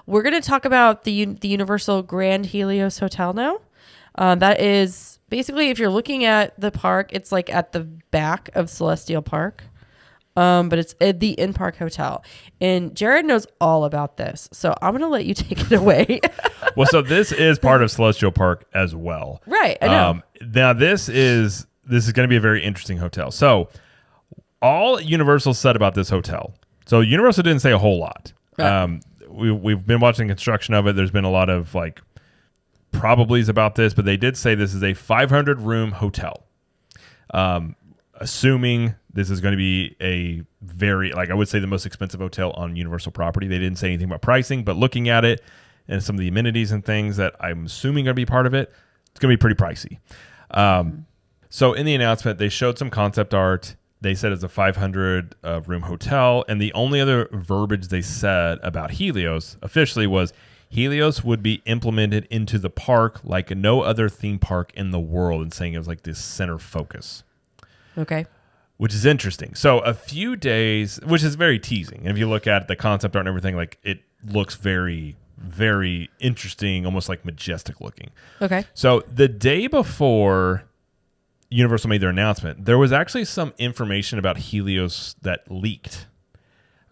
We're going to talk about the Universal Grand Helios Hotel now. That is basically, if you're looking at the park, it's like at the back of Celestial Park. But it's at the in-park hotel. And Jared knows all about this. So I'm going to let you take it away. Well, so this is part of Celestial Park as well. Right, I know. Now, this is going to be a very interesting hotel. So all Universal said about this hotel. So Universal didn't say a whole lot. Right. We've been watching construction of it. There's been a lot of like probablys about this, but they did say this is a 500-room hotel. Assuming this is going to be a very, like I would say, the most expensive hotel on Universal property. They didn't say anything about pricing, but looking at it and some of the amenities and things that I'm assuming are going to be part of it, it's going to be pretty pricey. So in the announcement, they showed some concept art. They said it's a 500-room hotel, and the only other verbiage they said about Helios officially was Helios would be implemented into the park like no other theme park in the world, and saying it was like this center focus. Okay. Which is interesting. So a few days, which is very teasing. And if you look at the concept art and everything, like it looks very, very interesting, almost like majestic looking. Okay. So the day before Universal made their announcement, there was actually some information about Helios that leaked.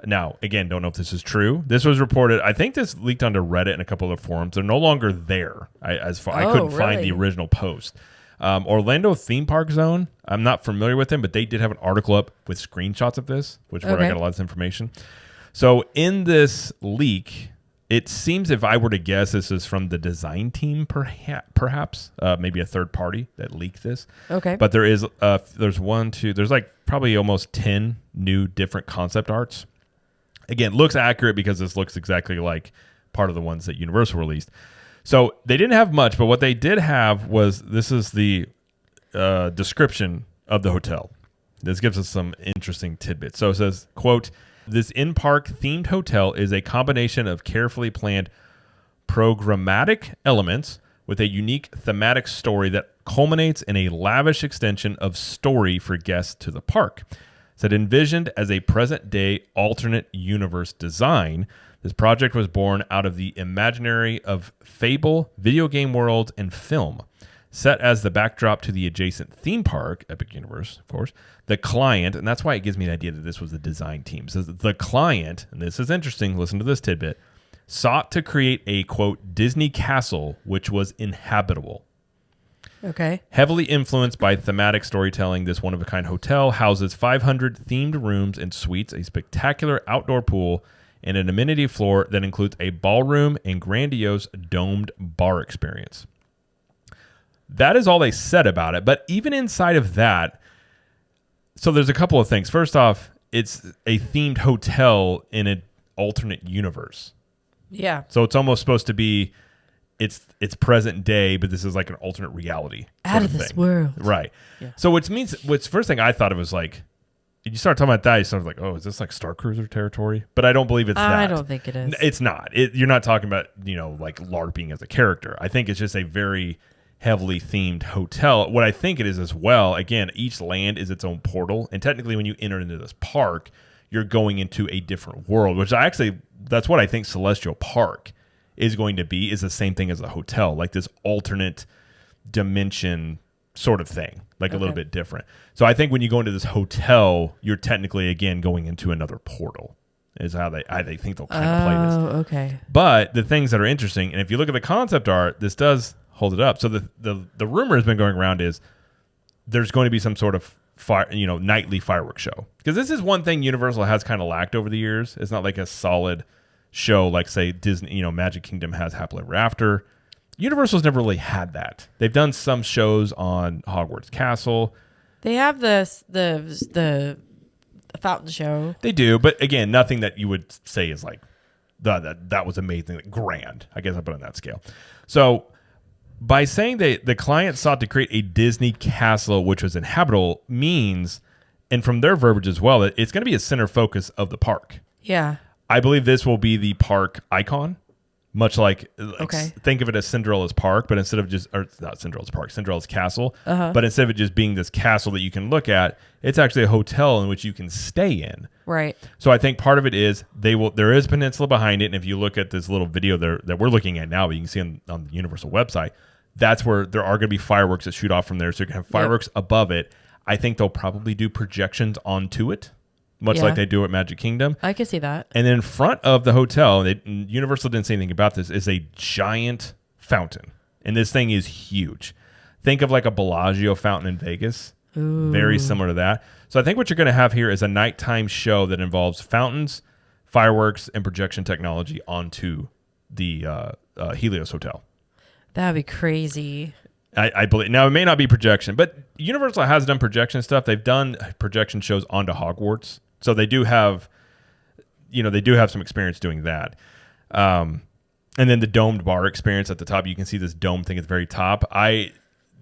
Now, again, don't know if this is true. This was reported. I think this leaked onto Reddit and a couple of forums. They're no longer there. I couldn't find the original post. Orlando Theme Park Zone, I'm not familiar with them, but they did have an article up with screenshots of this, which is where I got a lot of this information. So in this leak, it seems, if I were to guess, this is from the design team, perhaps, maybe a third party that leaked this. Okay. But there's like probably almost 10 new different concept arts. Again, looks accurate because this looks exactly like part of the ones that Universal released. So they didn't have much, but what they did have was, this is the description of the hotel. This gives us some interesting tidbits. So it says, quote, "This in-park themed hotel is a combination of carefully planned programmatic elements with a unique thematic story that culminates in a lavish extension of story for guests to the park. Said envisioned as a present-day alternate universe design, this project was born out of the imaginary of fable, video game worlds, and film. Set as the backdrop to the adjacent theme park, Epic Universe, of course, the client," and that's why it gives me the idea that this was the design team, says the client, and this is interesting, listen to this tidbit, sought to create a, quote, Disney castle which was inhabitable. Okay. Heavily influenced by thematic storytelling, this one-of-a-kind hotel houses 500 themed rooms and suites, a spectacular outdoor pool, and an amenity floor that includes a ballroom and grandiose domed bar experience. That is all they said about it. But even inside of that, so there's a couple of things. First off, it's a themed hotel in an alternate universe. Yeah. So it's almost supposed to be, it's present day, but this is like an alternate reality. Out of this world. Right. Yeah. So which first thing I thought of was like, you start talking about that, you start like, oh, is this like Star Cruiser territory? But I don't believe it's that. I don't think it is. It's not. You're not talking about, like LARPing as a character. I think it's just a very heavily themed hotel. What I think it is as well, again, each land is its own portal. And technically when you enter into this park, you're going into a different world, which that's what I think Celestial Park is going to be, is the same thing as a hotel, like this alternate dimension sort of thing, like a little bit different. So I think when you go into this hotel, you're technically, again, going into another portal, is how they think they'll kind of play this. Oh, okay. But the things that are interesting, and if you look at the concept art, this does hold it up. So the rumor has been going around is there's going to be some sort of nightly fireworks show. Because this is one thing Universal has kind of lacked over the years. It's not like a solid show like, say, Disney, Magic Kingdom has Happily Ever After. Universal's never really had that. They've done some shows on Hogwarts Castle. They have the fountain show. They do, but again, nothing that you would say is like that was amazing, like grand. I guess I put it on that scale. So by saying that the client sought to create a Disney castle which was inhabitable means, and from their verbiage as well, that it's going to be a center focus of the park. Yeah. I believe this will be the park icon, much like Okay. think of it as Cinderella's Park, but instead of just, or not Cinderella's Park, Cinderella's Castle, but instead of it just being this castle that you can look at, it's actually a hotel in which you can stay in. Right. So I think part of it is there is a peninsula behind it, and if you look at this little video there that we're looking at now, but you can see on the Universal website, that's where there are going to be fireworks that shoot off from there. So you can have fireworks above it. I think they'll probably do projections onto it, much like they do at Magic Kingdom. I can see that. And then in front of the hotel, Universal didn't say anything about this, is a giant fountain. And this thing is huge. Think of like a Bellagio fountain in Vegas. Ooh. Very similar to that. So I think what you're going to have here is a nighttime show that involves fountains, fireworks, and projection technology onto the Helios Hotel. That'd be crazy. I believe. Now, it may not be projection, but Universal has done projection stuff. They've done projection shows onto Hogwarts. So they do have, some experience doing that. And then the domed bar experience at the top, you can see this dome thing at the very top.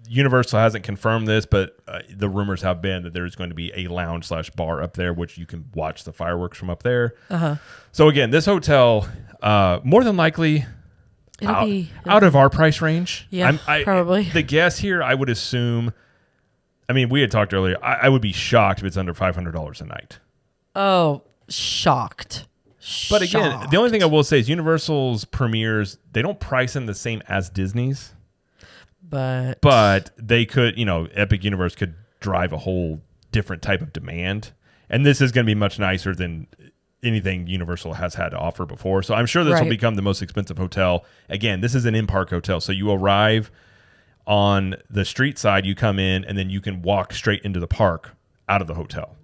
Universal hasn't confirmed this, but the rumors have been that there's going to be a lounge/bar up there, which you can watch the fireworks from up there. So again, this hotel, more than likely, out of our price range. Yeah, probably. The guess here, I would assume. I mean, we had talked earlier. I would be shocked if it's under $500 a night. Oh, shocked. But again, the only thing I will say is Universal's premieres, they don't price them the same as Disney's. But they could, Epic Universe could drive a whole different type of demand. And this is going to be much nicer than anything Universal has had to offer before. So I'm sure this will become the most expensive hotel. Again, this is an in-park hotel. So you arrive on the street side, you come in, and then you can walk straight into the park out of the hotel.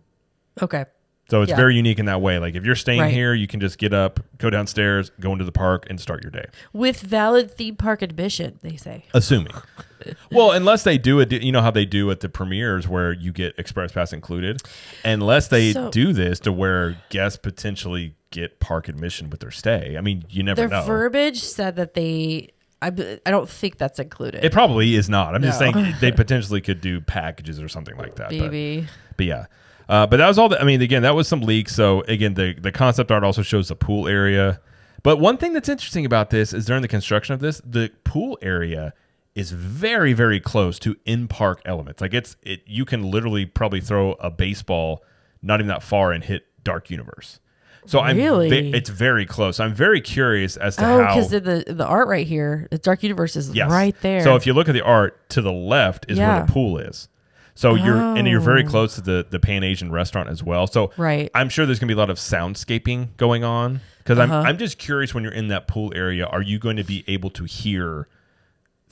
Okay. So it's very unique in that way. Like if you're staying here, you can just get up, go downstairs, go into the park, and start your day. With valid theme park admission, they say. Assuming. Well, unless they do it, you know how they do at the premieres where you get express pass included. Unless they do this to where guests potentially get park admission with their stay. I mean, you never know. Their verbiage said that I don't think that's included. It probably is not. I'm just saying they potentially could do packages or something like that. Maybe. But yeah. But that was all. Again, that was some leaks. So again, the concept art also shows the pool area. But one thing that's interesting about this is during the construction of this, the pool area is very, very close to in-park elements. Like you can literally probably throw a baseball not even that far and hit Dark Universe. So it's very close. I'm very curious as to how. because the art right here, the Dark Universe is right there. So if you look at the art to the left is where the pool is. So you're very close to the Pan Asian restaurant as well. So I'm sure there's gonna be a lot of soundscaping going on because I'm just curious when you're in that pool area, are you going to be able to hear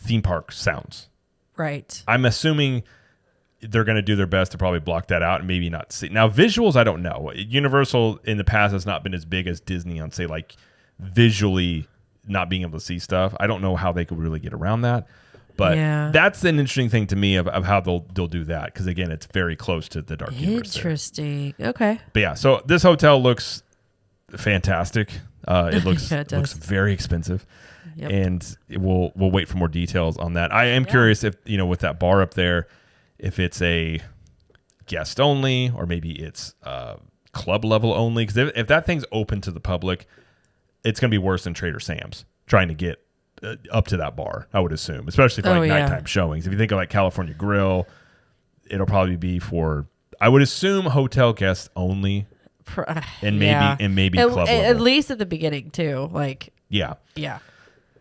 theme park sounds? Right. I'm assuming they're going to do their best to probably block that out and maybe not see. Now visuals, I don't know. Universal in the past has not been as big as Disney on say like visually not being able to see stuff. I don't know how they could really get around that. But that's an interesting thing to me of how they'll do that because again, it's very close to the Dark Universe. Interesting. Okay. But yeah, so this hotel looks fantastic. It looks looks very expensive, and we'll wait for more details on that. I am curious if with that bar up there, if it's a guest only or maybe it's club level only. Because if that thing's open to the public, it's going to be worse than Trader Sam's trying to get up to that bar, I would assume, especially for nighttime showings. If you think of like California Grill, it'll probably be for, I would assume, hotel guests only, and maybe club level. At least at the beginning too. Like But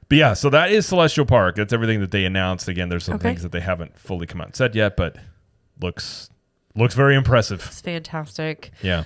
yeah, so that is Celestial Park. That's everything that they announced. Again, there's some things that they haven't fully come out and said yet, but looks very impressive. It's fantastic. Yeah.